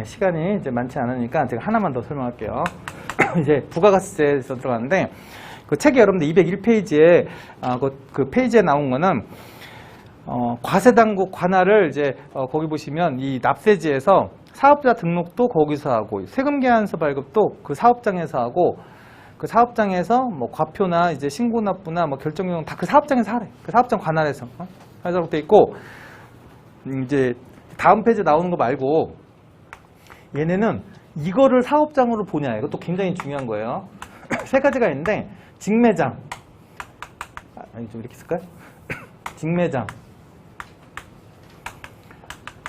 시간이 이제 많지 않으니까 제가 하나만 더 설명할게요. 이제 부가가치세에서 들어가는데 그 책에 여러분들 201페이지에 그 페이지에 나온 거는 과세당국 관할을 이제 거기 보시면 이 납세지에서 사업자 등록도 거기서 하고 세금계산서 발급도 그 사업장에서 하고 그 사업장에서 뭐 과표나 이제 신고납부나 뭐 결정용 다 그 사업장에서 하래. 그 사업장 관할에서 하도록 돼 있고 이제 다음 페이지에 나오는 거 말고 얘네는 이거를 사업장으로 보냐 이것도 굉장히 중요한 거예요. 세 가지가 있는데 직매장 아니 좀 이렇게 쓸까요? 직매장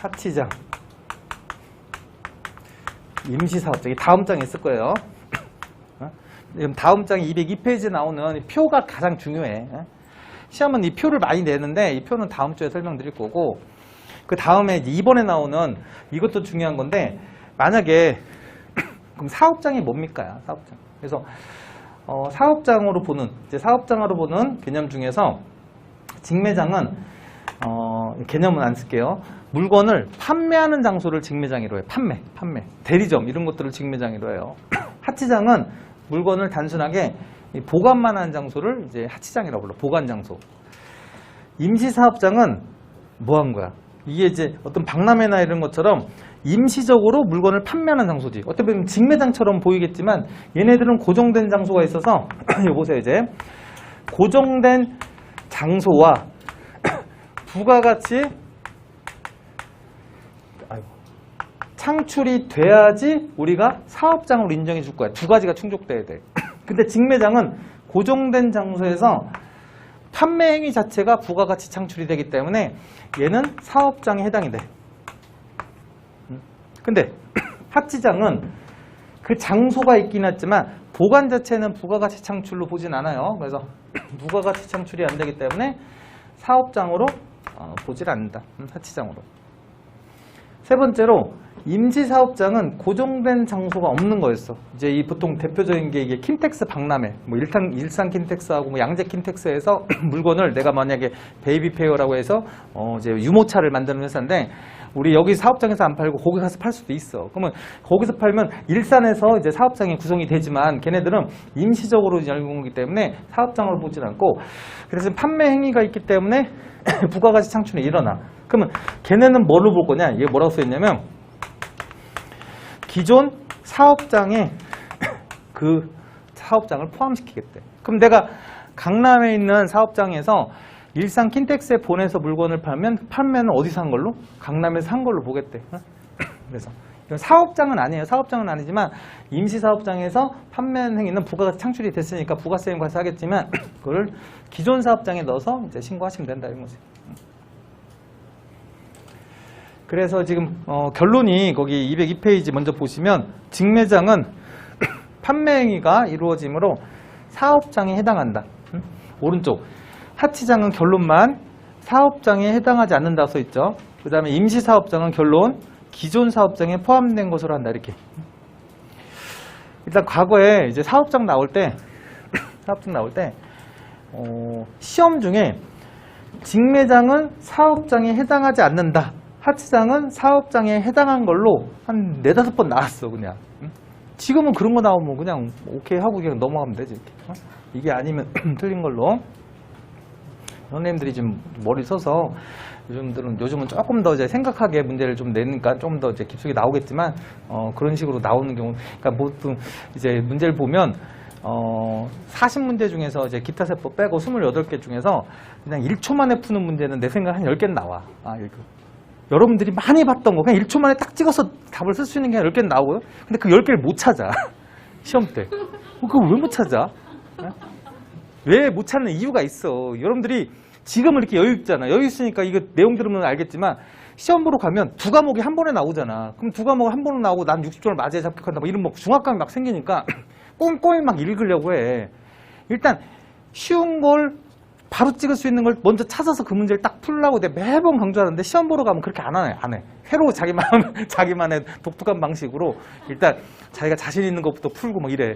하치장 임시사업장 이 다음 장에 있을 거예요. 다음 장에 202페이지에 나오는 표가 가장 중요해. 시험은 이 표를 많이 내는데 이 표는 다음 주에 설명드릴 거고 그 다음에 이번에 나오는 이것도 중요한 건데 만약에 그럼 사업장이 뭡니까? 사업장. 그래서 사업장으로 보는 개념 중에서 직매장은 개념은 안 쓸게요. 물건을 판매하는 장소를 직매장이로 해요. 판매, 대리점 이런 것들을 직매장이로 해요. 하치장은 물건을 단순하게 보관만 하는 장소를 이제 하치장이라고 불러. 보관 장소. 임시사업장은 뭐 한 거야? 이게 이제 어떤 박람회나 이런 것처럼 임시적으로 물건을 판매하는 장소지. 어떻게 보면 직매장처럼 보이겠지만 얘네들은 고정된 장소가 있어서 이거 보세요. 이제 고정된 장소와 부가가치 창출이 돼야지 우리가 사업장으로 인정해 줄 거야. 두 가지가 충족돼야 돼. 근데 직매장은 고정된 장소에서 판매 행위 자체가 부가가치 창출이 되기 때문에 얘는 사업장에 해당이 돼. 근데 하치장은 그 장소가 있긴 했지만 보관 자체는 부가가치 창출로 보진 않아요. 그래서 부가가치 창출이 안 되기 때문에 사업장으로 보질 않는다. 하치장으로. 세 번째로 임시사업장은 고정된 장소가 없는 거였어. 이제 이 보통 대표적인 게 이게 킨텍스 박람회, 뭐 일산 킨텍스하고 뭐 양재 킨텍스에서 물건을 내가 만약에 베이비페어라고 해서 이제 유모차를 만드는 회사인데 우리 여기 사업장에서 안 팔고 거기 가서 팔 수도 있어. 그러면 거기서 팔면 일산에서 이제 사업장이 구성이 되지만 걔네들은 임시적으로 열린 거기 때문에 사업장으로 보진 않고 그래서 판매 행위가 있기 때문에 부가가치 창출이 일어나. 그러면 걔네는 뭘로 볼 거냐? 이게 뭐라고 써있냐면 기존 사업장에 그 사업장을 포함시키겠대. 그럼 내가 강남에 있는 사업장에서 일산 킨텍스에 보내서 물건을 팔면 판매는 어디서 한 걸로? 강남에서 한 걸로 보겠대. 그래서 이건 사업장은 아니에요. 사업장은 아니지만 임시사업장에서 판매하는 행위는 부가가치 창출이 됐으니까 부가세는 과세하겠지만 그걸 기존 사업장에 넣어서 이제 신고하시면 된다 이런 거지. 그래서 지금 결론이 거기 202페이지 먼저 보시면 직매장은 판매 행위가 이루어지므로 사업장에 해당한다. 오른쪽 하치장은 결론만 사업장에 해당하지 않는다 써 있죠. 그 다음에 임시사업장은 결론 기존 사업장에 포함된 것으로 한다 이렇게. 일단 과거에 이제 사업장 나올 때 시험 중에 직매장은 사업장에 해당하지 않는다. 하치장은 사업장에 해당한 걸로 한 4-5번 나왔어 그냥. 지금은 그런 거 나오면 그냥 오케이 하고 그냥 넘어가면 되지 이렇게. 이게 아니면 틀린 걸로. 선생님들이 좀 머리 써서 요즘은 조금 더 이제 생각하게 문제를 좀 내니까 좀 더 이제 깊숙이 나오겠지만 그런 식으로 나오는 경우, 그러니까 보통 이제 문제를 보면 40문제 중에서 이제 기타 세법 빼고 28개 중에서 그냥 1초 만에 푸는 문제는 내 생각 한 10개는 나와. 여러분들이 많이 봤던 거 그냥 1초 만에 딱 찍어서 답을 쓸 수 있는 게 10개는 나오고요. 근데 그 10개를 못 찾아. 시험 때. 그걸 왜 못 찾아? 왜 못 찾는 이유가 있어. 여러분들이 지금은 이렇게 여유 있잖아. 여유 있으니까 이거 내용 들으면 알겠지만 시험 보러 가면 두 과목이 한 번에 나오잖아. 그럼 두 과목이 한 번에 나오고 난 60점을 맞아야 합격한다. 뭐 이런 뭐 중압감이 막 생기니까 꼼꼼히 막 읽으려고 해. 일단 쉬운 걸 바로 찍을 수 있는 걸 먼저 찾아서 그 문제를 딱 풀려고 내가 매번 강조하는데 시험 보러 가면 그렇게 안 해. 새로 자기만의 독특한 방식으로 일단 자기가 자신 있는 것부터 풀고 막 이래.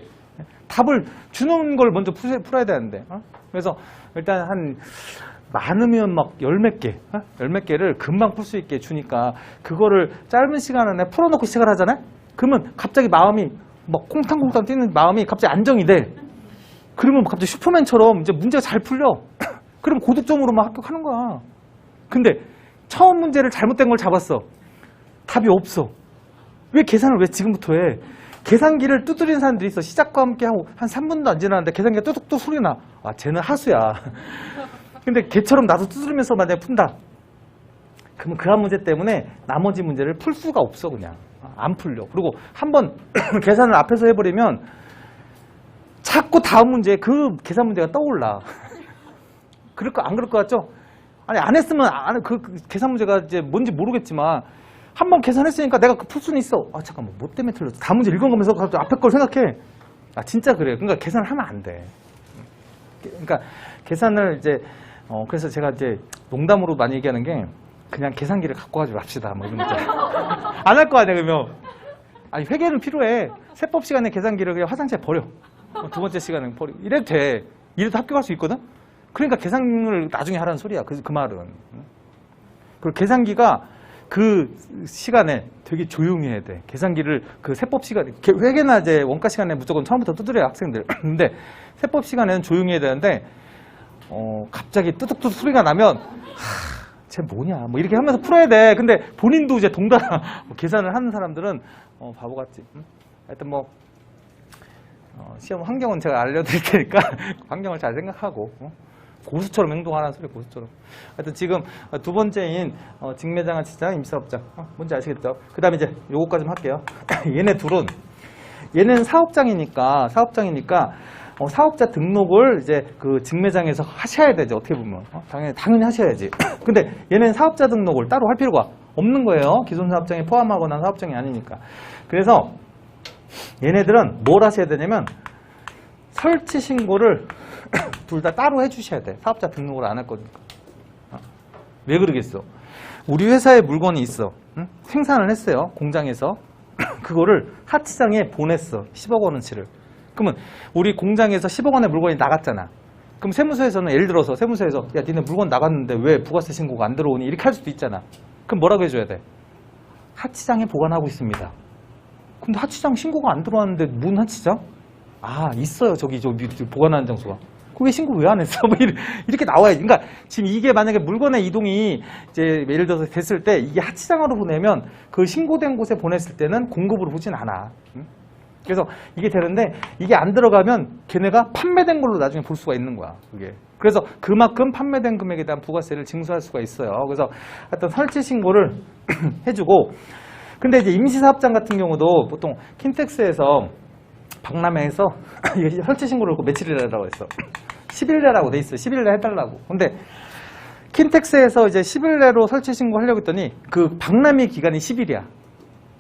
답을 주는 걸 먼저 풀어야 되는데. 그래서 일단 한 많으면 막 열 몇 개, 열 몇 개를 금방 풀 수 있게 주니까 그거를 짧은 시간 안에 풀어놓고 시작을 하잖아요? 그러면 갑자기 마음이 막 콩탕콩탕 뛰는 마음이 갑자기 안정이 돼. 그러면 갑자기 슈퍼맨처럼 이제 문제가 잘 풀려. 그럼 고득점으로만 합격하는 거야. 근데 처음 문제를 잘못된 걸 잡았어. 답이 없어. 왜 계산을 왜 지금부터 해? 계산기를 두드리는 사람들이 있어. 시작과 함께 하고 한 3분도 안 지났는데 계산기가 뚜둑뚜둑 소리 나. 아, 쟤는 하수야. 근데 걔처럼 나도 두드리면서 만약에 푼다. 그러면 그 한 문제 때문에 나머지 문제를 풀 수가 없어, 그냥. 안 풀려. 그리고 한번 계산을 앞에서 해버리면 자꾸 다음 문제에 그 계산 문제가 떠올라. 안 그럴 것 같죠? 아니, 안 했으면 그 계산 문제가 이제 뭔지 모르겠지만 한 번 계산했으니까 내가 풀 수는 있어. 아, 잠깐만, 뭐 때문에 틀렸어? 다음 문제 읽어가면서 갑자기 앞에 걸 생각해. 아, 진짜 그래. 그러니까 계산을 하면 안 돼. 그러니까 계산을 이제 그래서 제가 이제 농담으로 많이 얘기하는 게 그냥 계산기를 갖고 가지 맙시다. 뭐 이런 거. 안 할 거 아니야, 그러면. 아니, 회계는 필요해. 세법 시간에 계산기를 그냥 화장실에 버려. 두 번째 시간은 버려. 이래도 돼. 이래도 합격할 수 있거든? 그러니까 계산을 나중에 하라는 소리야. 그 말은. 그리고 계산기가 그 시간에 되게 조용히 해야 돼. 계산기를 그 세법 시간에, 회계나 이제 원가 시간에 무조건 처음부터 두드려요, 학생들. 근데 세법 시간에는 조용히 해야 되는데, 갑자기 뚜둑뚜둑 소리가 나면, 쟤 뭐냐, 뭐 이렇게 하면서 풀어야 돼. 근데 본인도 이제 동달아 계산을 하는 사람들은, 바보 같지. 하여튼 뭐, 시험 환경은 제가 알려드릴 테니까, 환경을 잘 생각하고, 고수처럼 행동하라는 소리, 고수처럼. 하여튼 지금 두 번째인 직매장한 치장, 임시사업장. 뭔지 아시겠죠? 그 다음에 이제 요거까지 좀 할게요. 얘는 사업장이니까 사업자 등록을 이제 그 직매장에서 하셔야 되죠. 어떻게 보면. 당연히 하셔야지. 근데 얘는 사업자 등록을 따로 할 필요가 없는 거예요. 기존 사업장에 포함하거나 사업장이 아니니까. 그래서 얘네들은 뭘 하셔야 되냐면 설치 신고를 둘 다 따로 해주셔야 돼. 사업자 등록을 안 할 거니까. 왜 그러겠어? 우리 회사에 물건이 있어. 응? 생산을 했어요. 공장에서. 그거를 하치장에 보냈어. 10억 원어치를. 그러면 우리 공장에서 10억 원의 물건이 나갔잖아. 그럼 세무서에서는 예를 들어서 세무서에서 야, 니네 물건 나갔는데 왜 부가세 신고가 안 들어오니? 이렇게 할 수도 있잖아. 그럼 뭐라고 해줘야 돼? 하치장에 보관하고 있습니다. 근데 하치장 신고가 안 들어왔는데 뭔 하치장? 아, 있어요. 저기 보관하는 장소가. 왜 신고 왜 안 했어? 뭐 이렇게 나와야지. 그러니까 지금 이게 만약에 물건의 이동이 이제 예를 들어서 됐을 때 이게 하치장으로 보내면 그 신고된 곳에 보냈을 때는 공급으로 보진 않아. 그래서 이게 되는데 이게 안 들어가면 걔네가 판매된 걸로 나중에 볼 수가 있는 거야. 그게. 그래서 그만큼 판매된 금액에 대한 부가세를 징수할 수가 있어요. 그래서 하여튼 설치 신고를 해주고, 근데 이제 임시사업장 같은 경우도 보통 킨텍스에서 박람회에서 설치 신고를 며칠이라고 했어. 10일 내라고 돼 있어. 10일 내 해달라고. 근데 킨텍스에서 이제 10일 내로 설치 신고 하려고 했더니 그 박람회 기간이 10일이야.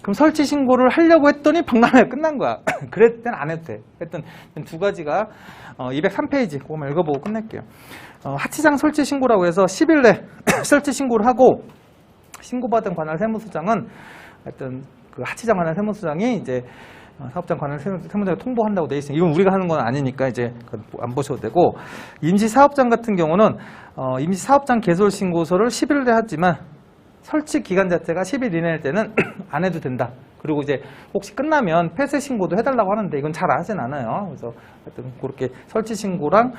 그럼 설치 신고를 하려고 했더니 박람회가 끝난 거야. 그랬을 땐 안 해도 돼. 하여튼 두 가지가 203페이지 그거만 읽어보고 끝낼게요. 하치장 설치 신고라고 해서 10일 내 설치 신고를 하고, 신고받은 관할 세무서장은 하여튼 그 하치장 관할 세무서장이 이제 사업장 관할 세무서장에 통보한다고 돼 있으니 이건 우리가 하는 건 아니니까 이제 안 보셔도 되고, 임시사업장 같은 경우는 임시사업장 개설 신고서를 10일 내 하지만 설치 기간 자체가 10일 이내일 때는 안 해도 된다. 그리고 이제 혹시 끝나면 폐쇄 신고도 해달라고 하는데 이건 잘 하진 않아요. 그래서 하여튼 그렇게 설치 신고랑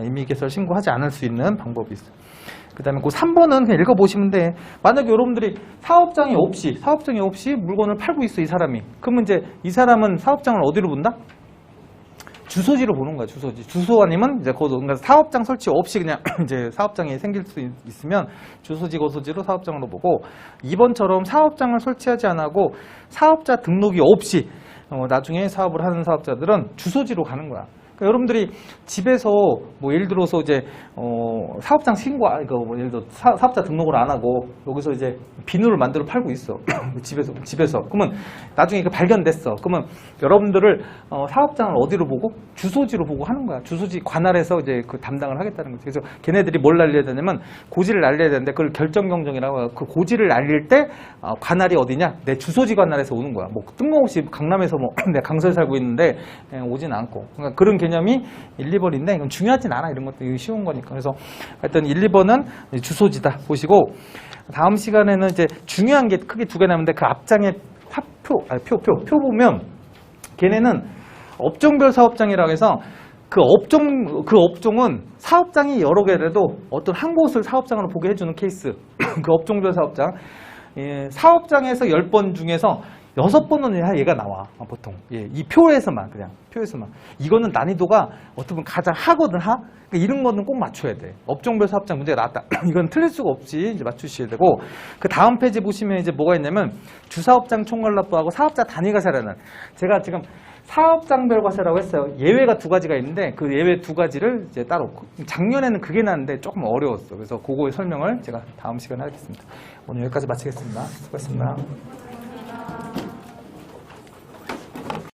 임의 개설 신고하지 않을 수 있는 방법이 있어요. 그 다음에 그 3번은 그냥 읽어보시면 돼. 만약에 여러분들이 사업장이 없이 물건을 팔고 있어, 이 사람이. 그러면 이제 이 사람은 사업장을 어디로 본다? 주소지로 보는 거야, 주소지. 주소 아니면 이제 그러니까 사업장 설치 없이 그냥 이제 사업장이 생길 수 있으면 주소지, 거소지로 사업장으로 보고, 2번처럼 사업장을 설치하지 않고 사업자 등록이 없이 나중에 사업을 하는 사업자들은 주소지로 가는 거야. 그러니까 여러분들이 집에서 뭐 예를 들어서 이제 사업장 신고, 뭐 예를 들어 사업자 등록을 안 하고 여기서 이제 비누를 만들어 팔고 있어. 집에서. 그러면 나중에 발견됐어. 그러면 여러분들을 사업장을 어디로 보고? 주소지로 보고 하는 거야. 주소지 관할에서 이제 그 담당을 하겠다는 거지. 그래서 걔네들이 뭘 날려야 되냐면 고지를 날려야 되는데 그걸 결정경정이라고 해요. 그 고지를 날릴 때 관할이 어디냐? 내 주소지 관할에서 오는 거야. 뭐 뜬금없이 강남에서 뭐 내 강서에 살고 있는데 오진 않고. 그러니까 그런 개념 개념이 1, 2번인데 이건 중요하진 않아. 이런 것도 쉬운 거니까. 그래서 하여튼 1, 2번은 주소지다 보시고, 다음 시간에는 이제 중요한 게 크게 두 개 남는데 그 앞장에 표 보면 걔네는 업종별 사업장이라고 해서 그 업종은 사업장이 여러 개라도 어떤 한 곳을 사업장으로 보게 해주는 케이스. 그 업종별 사업장. 예, 사업장에서 10번 중에서 6번은 얘가 나와, 보통. 예, 이 표에서만, 표에서만. 이거는 난이도가 어떻게 보면 가장 하거든, 그러니까 이런 거는 꼭 맞춰야 돼. 업종별 사업장 문제가 나왔다. 이건 틀릴 수가 없이 이제 맞추셔야 되고, 그 다음 페이지 보시면 이제 뭐가 있냐면, 주사업장 총괄납부하고 사업자 단위 과세라는, 제가 지금 사업장별 과세라고 했어요. 예외가 2가지가 있는데, 그 예외 2가지를 이제 따로. 작년에는 그게 나왔는데 조금 어려웠어. 그래서 그거의 설명을 제가 다음 시간에 하겠습니다. 오늘 여기까지 마치겠습니다. 수고하셨습니다.